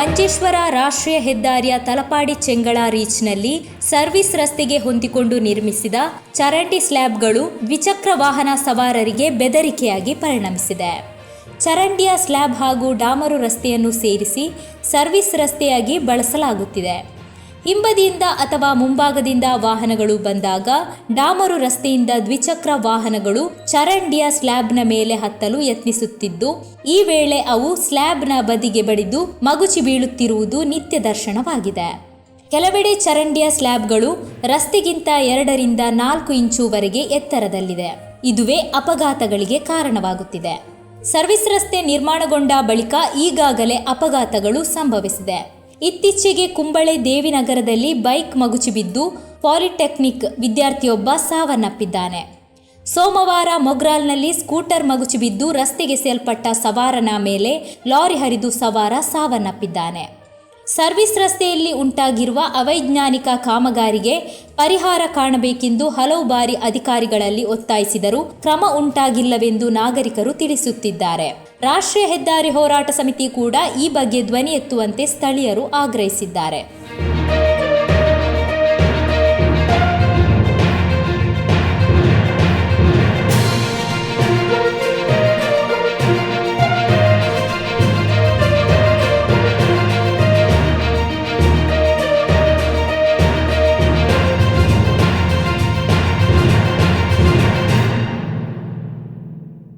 ಮಂಜೇಶ್ವರ ರಾಷ್ಟ್ರೀಯ ಹೆದ್ದಾರಿಯ ತಲಪಾಡಿ ಚೆಂಗಳ ರೀಚ್ನಲ್ಲಿ ಸರ್ವಿಸ್ ರಸ್ತೆಗೆ ಹೊಂದಿಕೊಂಡು ನಿರ್ಮಿಸಿದ ಚರಂಡಿ ಸ್ಲ್ಯಾಬ್ಗಳು ದ್ವಿಚಕ್ರ ವಾಹನ ಸವಾರರಿಗೆ ಬೆದರಿಕೆಯಾಗಿ ಪರಿಣಮಿಸಿದೆ. ಚರಂಡಿಯ ಸ್ಲ್ಯಾಬ್ ಹಾಗೂ ಡಾಮರು ರಸ್ತೆಯನ್ನು ಸೇರಿಸಿ ಸರ್ವಿಸ್ ರಸ್ತೆಯಾಗಿ ಬಳಸಲಾಗುತ್ತಿದೆ. ಹಿಂಬದಿಯಿಂದ ಅಥವಾ ಮುಂಭಾಗದಿಂದ ವಾಹನಗಳು ಬಂದಾಗ ಡಾಮರು ರಸ್ತೆಯಿಂದ ದ್ವಿಚಕ್ರ ವಾಹನಗಳು ಚರಂಡಿಯ ಸ್ಲ್ಯಾಬ್ನ ಮೇಲೆ ಹತ್ತಲು ಯತ್ನಿಸುತ್ತಿದ್ದು, ಈ ವೇಳೆ ಅವು ಸ್ಲ್ಯಾಬ್ನ ಬದಿಗೆ ಬಡಿದು ಮಗುಚಿ ಬೀಳುತ್ತಿರುವುದು ನಿತ್ಯ ದರ್ಶನವಾಗಿದೆ. ಕೆಲವೆಡೆ ಚರಂಡಿಯ ಸ್ಲ್ಯಾಬ್ಗಳು ರಸ್ತೆಗಿಂತ 2 ರಿಂದ 4 ಇಂಚುವರೆಗೆ ಎತ್ತರದಲ್ಲಿದೆ. ಇದುವೇ ಅಪಘಾತಗಳಿಗೆ ಕಾರಣವಾಗುತ್ತಿದೆ. ಸರ್ವಿಸ್ ರಸ್ತೆ ನಿರ್ಮಾಣಗೊಂಡ ಬಳಿಕ ಈಗಾಗಲೇ ಅಪಘಾತಗಳು ಸಂಭವಿಸಿದೆ. ಇತ್ತೀಚೆಗೆ ಕುಂಬಳೆ ದೇವಿನಗರದಲ್ಲಿ ಬೈಕ್ ಮಗುಚಿ ಬಿದ್ದು ಪಾಲಿಟೆಕ್ನಿಕ್ ವಿದ್ಯಾರ್ಥಿಯೊಬ್ಬ ಸಾವನ್ನಪ್ಪಿದ್ದಾನೆ. ಸೋಮವಾರ ಮೊಗ್ರಾಲ್ನಲ್ಲಿ ಸ್ಕೂಟರ್ ಮಗುಚಿ ಬಿದ್ದು ರಸ್ತೆಗೆ ಸೇಲ್ಪಟ್ಟ ಸವಾರನ ಮೇಲೆ ಲಾರಿ ಹರಿದು ಸವಾರ ಸಾವನ್ನಪ್ಪಿದ್ದಾನೆ. ಸರ್ವಿಸ್ ರಸ್ತೆಯಲ್ಲಿ ಉಂಟಾಗಿರುವ ಅವೈಜ್ಞಾನಿಕ ಕಾಮಗಾರಿಗೆ ಪರಿಹಾರ ಕಾಣಬೇಕೆಂದು ಹಲವು ಬಾರಿ ಅಧಿಕಾರಿಗಳಲ್ಲಿ ಒತ್ತಾಯಿಸಿದರೂ ಕ್ರಮ ಉಂಟಾಗಿಲ್ಲವೆಂದು ನಾಗರಿಕರು ತಿಳಿಸುತ್ತಿದ್ದಾರೆ. ರಾಷ್ಟ್ರೀಯ ಹೆದ್ದಾರಿ ಹೋರಾಟ ಸಮಿತಿ ಕೂಡ ಈ ಬಗ್ಗೆ ಧ್ವನಿ ಎತ್ತುವಂತೆ ಸ್ಥಳೀಯರು ಆಗ್ರಹಿಸಿದ್ದಾರೆ.